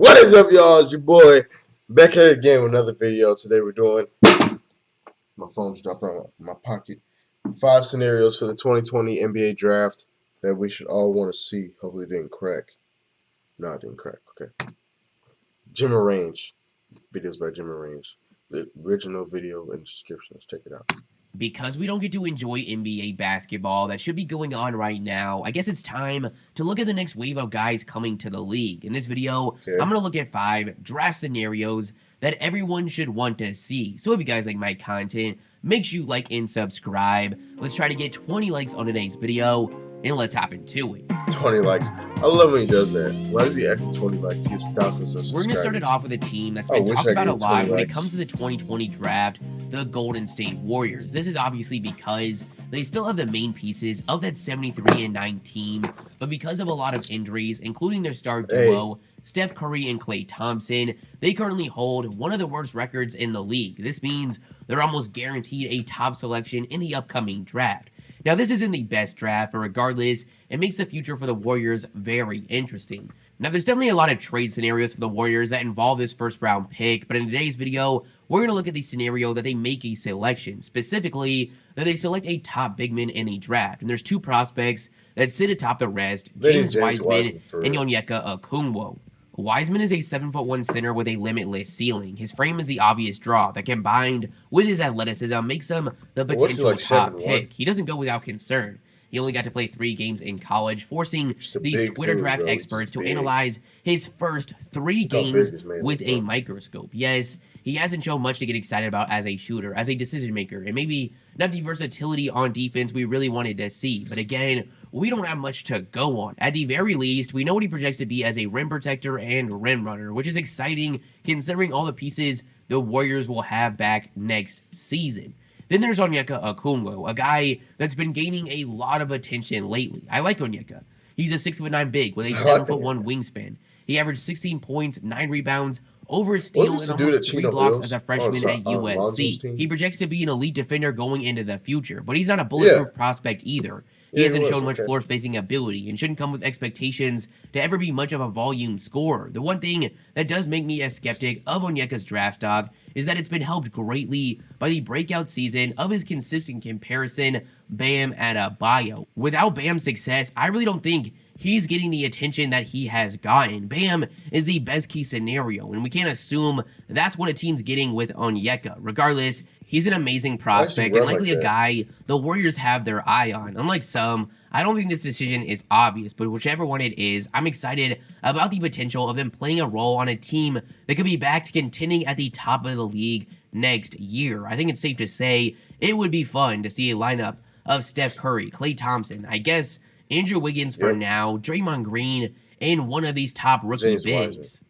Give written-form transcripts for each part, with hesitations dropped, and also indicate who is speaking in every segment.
Speaker 1: What is up, y'all? It's your boy back here again with another video. Today we're doing, my phone's dropped out of my pocket, 5 scenarios for the 2020 NBA draft that we should all want to see. Hopefully it didn't crack. No, it didn't crack. Okay. Jimmy Range. Videos by Jimmy Range. The original video in the description. Let's check it out.
Speaker 2: Because we don't get to enjoy NBA basketball that should be going on right now, I guess it's time to look at the next wave of guys coming to the league. In this video, I'm going to look at 5 draft scenarios that everyone should want to see. So if you guys like my content, make sure you like and subscribe. Let's try to get 20 likes on today's video, and let's hop into it.
Speaker 1: 20 likes. I love when he does that. Why does he ask 20 likes? He has thousands of subscribers.
Speaker 2: We're going to start it off with a team that's been talked about a lot when it comes to the 2020 draft, the Golden State Warriors. This is obviously because they still have the main pieces of that 73-9 team, but because of a lot of injuries, including their star duo, Steph Curry and Klay Thompson, they currently hold one of the worst records in the league. This means they're almost guaranteed a top selection in the upcoming draft. Now, this isn't the best draft, but regardless, it makes the future for the Warriors very interesting. Now, there's definitely a lot of trade scenarios for the Warriors that involve this first-round pick, but in today's video, we're going to look at the scenario that they make a selection, specifically that they select a top big man in the draft. And there's 2 prospects that sit atop the rest, James Wiseman and Onyeka Okongwu. Wiseman is a 7'1" center with a limitless ceiling. His frame is the obvious draw that, combined with his athleticism, makes him the potential top pick. He doesn't go without concern. He only got to play 3 games in college, forcing these Twitter draft experts to analyze his first 3 games with a microscope. Yes, he hasn't shown much to get excited about as a shooter, as a decision maker, and maybe not the versatility on defense we really wanted to see. But again, we don't have much to go on. At the very least, we know what he projects to be as a rim protector and rim runner, which is exciting considering all the pieces the Warriors will have back next season. Then there's Onyeka Okongwu, a guy that's been gaining a lot of attention lately. I like Onyeka. He's a 6'9" big with a 7'1" wingspan. He averaged 16 points, 9 rebounds, over a steal, and almost 3 blocks as a freshman at USC. He projects to be an elite defender going into the future, but he's not a bulletproof prospect either. He hasn't shown much floor spacing ability and shouldn't come with expectations to ever be much of a volume scorer. The one thing that does make me a skeptic of Onyeka's draft stock is that it's been helped greatly by the breakout season of his consistent comparison, Bam Adebayo. Without Bam's success, I really don't think he's getting the attention that he has gotten. Bam is the best case scenario, and we can't assume that's what a team's getting with Onyeka. Regardless, he's an amazing prospect and likely a guy the Warriors have their eye on. Unlike some, I don't think this decision is obvious, but whichever one it is, I'm excited about the potential of them playing a role on a team that could be back to contending at the top of the league next year. I think it's safe to say it would be fun to see a lineup of Steph Curry, Klay Thompson, I guess Andrew Wiggins for now, Draymond Green, and one of these top rookie bigs.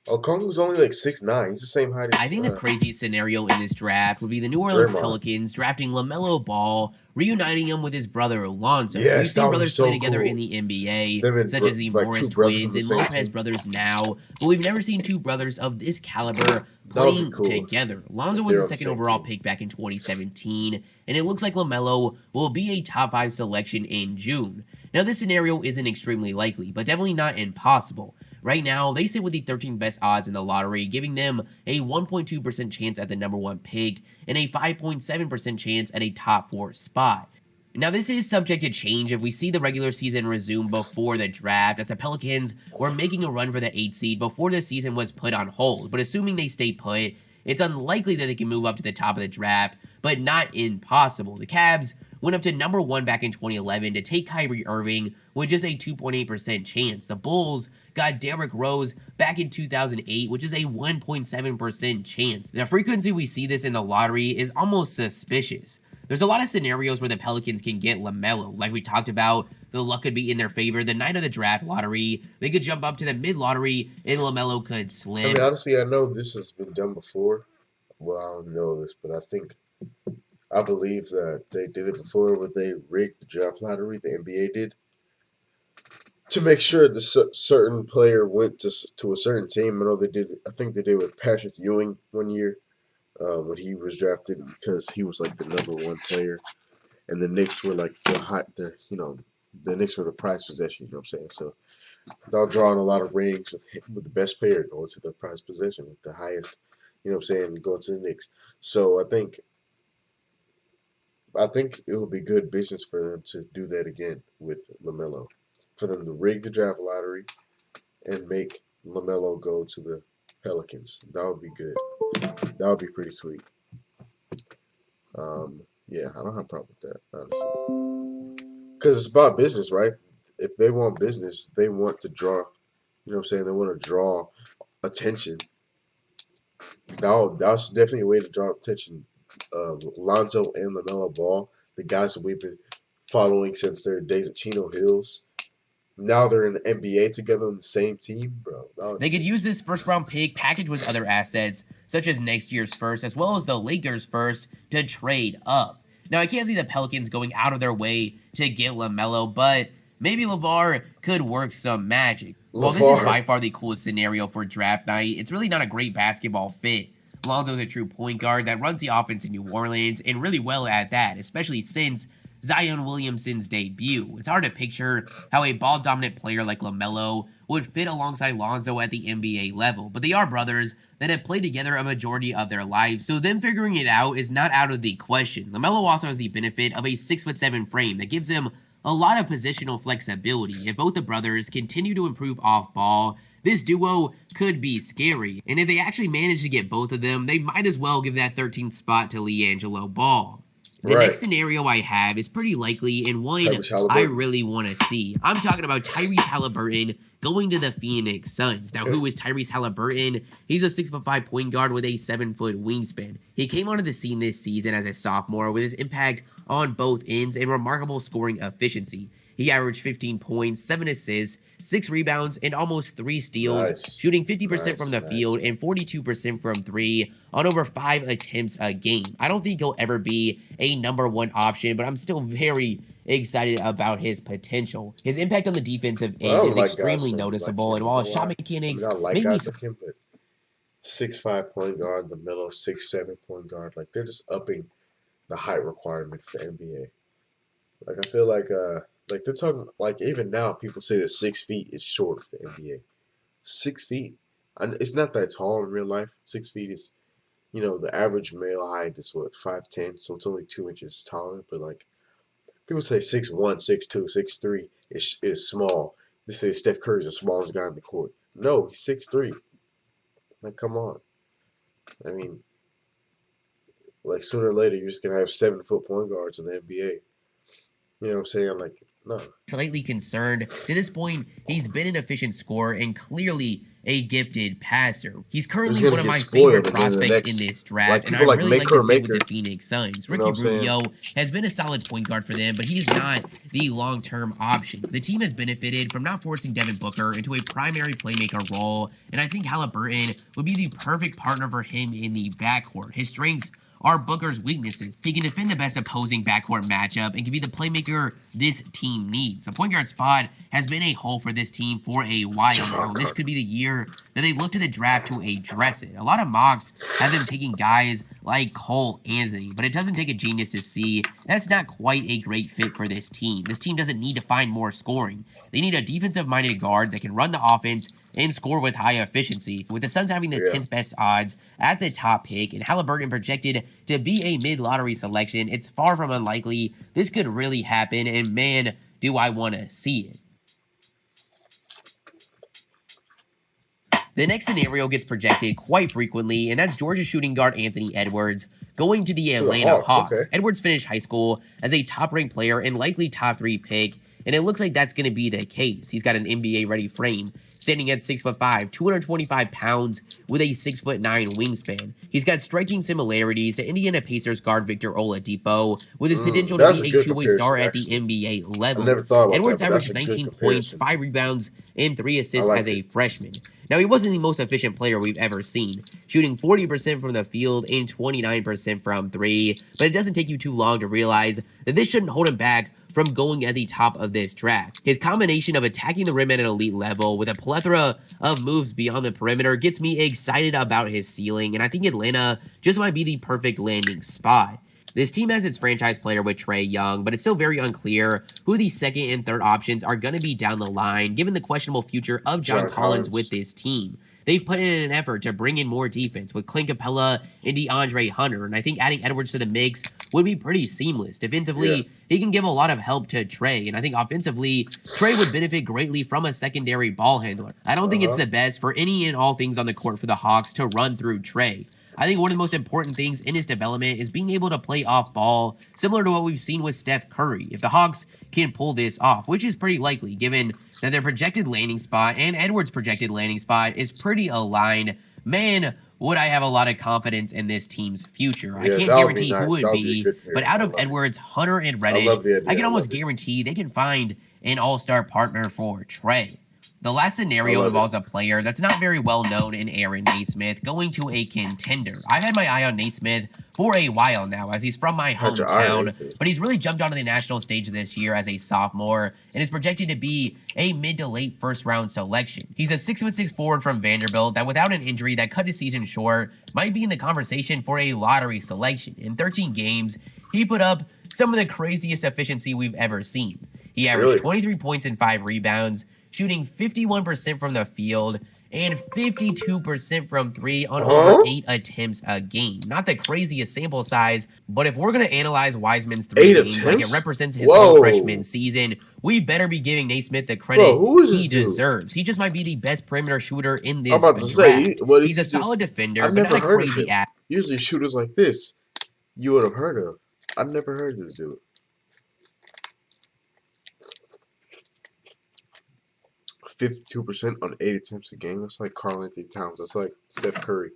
Speaker 1: Okongwu's only like 6'9". He's the same height as
Speaker 2: I think the craziest scenario in this draft would be the New Orleans Pelicans drafting LaMelo Ball, reuniting him with his brother Lonzo. We've seen brothers play together in the NBA, such as the Morris twins and Lopez brothers now, but we've never seen 2 brothers of this caliber playing together. Lonzo was the 2nd overall pick back in 2017, and it looks like LaMelo will be a top 5 selection in June. Now, this scenario isn't extremely likely, but definitely not impossible. Right now, they sit with the 13th best odds in the lottery, giving them a 1.2% chance at the number 1 pick and a 5.7% chance at a top 4 spot. Now, this is subject to change if we see the regular season resume before the draft, as the Pelicans were making a run for the 8th seed before the season was put on hold. But assuming they stay put, it's unlikely that they can move up to the top of the draft, but not impossible. The Cavs went up to number 1 back in 2011 to take Kyrie Irving with just a 2.8% chance. The Bulls got Derrick Rose back in 2008, which is a 1.7% chance. The frequency we see this in the lottery is almost suspicious. There's a lot of scenarios where the Pelicans can get LaMelo. Like we talked about, the luck could be in their favor. The night of the draft lottery, they could jump up to the mid-lottery, and LaMelo could slip.
Speaker 1: I mean, honestly, I know this has been done before. Well, I don't know this, but I believe that they did it before where they rigged the draft lottery, the NBA did, to make sure the certain player went to a certain team. I know they did. I think they did with Patrick Ewing one year when he was drafted because he was like the number 1 player, and the Knicks were like the Knicks were the prize possession. You know what I'm saying? So They'll draw in a lot of ratings with the best player going to the prize possession with the highest, you know what I'm saying, going to the Knicks. So I think it would be good business for them to do that again with LaMelo. For them to rig the draft lottery and make LaMelo go to the Pelicans. That would be good. That would be pretty sweet. Yeah, I don't have a problem with that, honestly. Because it's about business, right? If they want business, they want to draw, you know what I'm saying? They want to draw attention. That's definitely a way to draw attention. Lonzo and LaMelo Ball, the guys that we've been following since their days at Chino Hills. Now they're in the NBA together on the same team, bro.
Speaker 2: They could use this first-round pick packaged with other assets, such as next year's first, as well as the Lakers' first, to trade up. Now, I can't see the Pelicans going out of their way to get LaMelo, but maybe LeVar could work some magic. While this is by far the coolest scenario for draft night, it's really not a great basketball fit. Lonzo's a true point guard that runs the offense in New Orleans, and really well at that, especially since Zion Williamson's debut. It's hard to picture how a ball-dominant player like LaMelo would fit alongside Lonzo at the NBA level, but they are brothers that have played together a majority of their lives, so them figuring it out is not out of the question. LaMelo also has the benefit of a 6'7" frame that gives him a lot of positional flexibility. If both the brothers continue to improve off ball, this duo could be scary, and if they actually manage to get both of them, they might as well give that 13th spot to LiAngelo Ball. The next scenario I have is pretty likely and one I really want to see. I'm talking about Tyrese Halliburton going to the Phoenix Suns. Now, who is Tyrese Halliburton? He's a 6'5" point guard with a 7-foot wingspan. He came onto the scene this season as a sophomore with his impact on both ends and remarkable scoring efficiency. He averaged 15 points, 7 assists, 6 rebounds, and almost 3 steals, shooting 50% from the field and 42% from 3 on over 5 attempts a game. I don't think he'll ever be a #1 option, but I'm still very excited about his potential. His impact on the defensive end is extremely noticeable, and while his shot mechanics make me...
Speaker 1: 6'5" point guard, the middle 6'7" point guard, like they're just upping the height requirement for the NBA. Like I feel like they're talking like even now people say that 6 feet is short for the NBA. 6 feet, and it's not that tall in real life. 6 feet is, you know, the average male height is what 5'10", so it's only 2 inches taller. But like people say 6'1", 6'2", 6'3" is small. They say Steph Curry is the smallest guy on the court. No, he's 6'3". Like come on, I mean, like sooner or later you're just gonna have 7-foot point guards in the NBA. You know what I'm saying? Like, no.
Speaker 2: Slightly concerned. To this point, he's been an efficient scorer and clearly a gifted passer. He's currently one of my favorite prospects in this draft, and I really like to fit with the Phoenix Suns. Ricky Rubio has been a solid point guard for them, but he's not the long-term option. The team has benefited from not forcing Devin Booker into a primary playmaker role, and I think Halliburton would be the perfect partner for him in the backcourt. His strengths are Booker's weaknesses. He can defend the best opposing backcourt matchup and can be the playmaker this team needs. The point guard spot has been a hole for this team for a while now. This could be the year that they look to the draft to address it. A lot of mocks have them taking guys like Cole Anthony, but it doesn't take a genius to see that's not quite a great fit for this team. This team doesn't need to find more scoring. They need a defensive-minded guard that can run the offense and score with high efficiency. With the Suns having the 10th best odds at the top pick and Halliburton projected to be a mid-lottery selection, it's far from unlikely this could really happen, and man, do I want to see it. The next scenario gets projected quite frequently, and that's Georgia shooting guard Anthony Edwards going to the Atlanta Hawks. Edwards finished high school as a top-ranked player and likely top 3 pick, and it looks like that's going to be the case. He's got an NBA-ready frame, standing at 6'5", 225 pounds with a 6'9" wingspan. He's got striking similarities to Indiana Pacers guard Victor Oladipo, with his potential to be a two-way star at the NBA level. Edwards averaged 19 points, 5 rebounds, and 3 assists as a freshman. Now, he wasn't the most efficient player we've ever seen, shooting 40% from the field and 29% from 3, but it doesn't take you too long to realize that this shouldn't hold him back from going at the top of this draft. His combination of attacking the rim at an elite level with a plethora of moves beyond the perimeter gets me excited about his ceiling, and I think Atlanta just might be the perfect landing spot. This team has its franchise player with Trae Young, but it's still very unclear who the second and third options are going to be down the line, given the questionable future of John Collins with this team. They've put in an effort to bring in more defense with Clint Capella and DeAndre Hunter, and I think adding Edwards to the mix would be pretty seamless. Defensively, he can give a lot of help to Trae, and I think offensively, Trae would benefit greatly from a secondary ball handler. I don't think it's the best for any and all things on the court for the Hawks to run through Trae. I think one of the most important things in his development is being able to play off ball, similar to what we've seen with Steph Curry. If the Hawks can pull this off, which is pretty likely given that their projected landing spot and Edwards' projected landing spot is pretty aligned, man, would I have a lot of confidence in this team's future. I can't guarantee who it would be, but out of Edwards, Hunter, and Reddish, I can almost guarantee they can find an all-star partner for Trae. The last scenario involves a player that's not very well known in Aaron Naismith going to a contender. I've had my eye on Naismith for a while now, as he's from my hometown, but he's really jumped onto the national stage this year as a sophomore and is projected to be a mid to late first round selection. He's a 6'6" forward from Vanderbilt that, without an injury that cut his season short, might be in the conversation for a lottery selection. In 13 games, he put up some of the craziest efficiency we've ever seen. He averaged 23 points and 5 rebounds, shooting 51% from the field and 52% from 3 on over 8 attempts a game. Not the craziest sample size, but if we're going to analyze Wiseman's 3 games like it represents his whole freshman season, we better be giving Naismith the credit he deserves. He just might be the best perimeter shooter in this draft. He's a solid defender, but not a crazy athlete.
Speaker 1: Usually shooters like this, you would have heard of. I've never heard of this dude. 52% on 8 attempts a game. That's like Karl-Anthony Towns. That's like Steph Curry.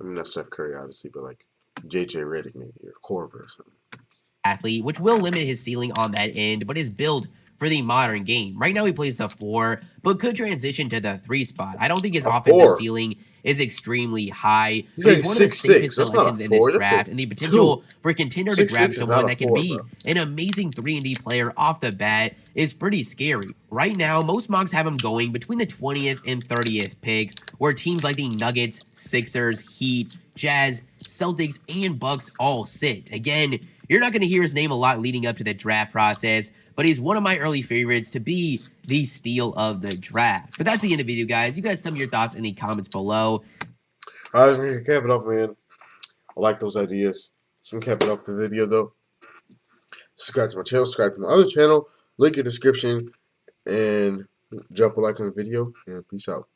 Speaker 1: I mean, not Steph Curry, obviously, but like J.J. Redick maybe, or Korver or something.
Speaker 2: Athlete, which will limit his ceiling on that end, but is built for the modern game. Right now he plays the 4, but could transition to the 3 spot. I don't think his offensive ceiling is extremely high. He's one of the safest selections in this draft, and the potential for a contender to grab someone that can be an amazing 3-and-D player off the bat is pretty scary. Right now, most mocks have him going between the 20th and 30th pick, where teams like the Nuggets, Sixers, Heat, Jazz, Celtics, and Bucks all sit. Again, you're not going to hear his name a lot leading up to the draft process, but he's one of my early favorites to be the steal of the draft. But that's the end of the video, guys. You guys tell me your thoughts in the comments below.
Speaker 1: I was going to cap it up, man. I like those ideas. So I'm capping up the video, though. Subscribe to my channel. Subscribe to my other channel. Link in the description. And drop a like on the video. And peace out.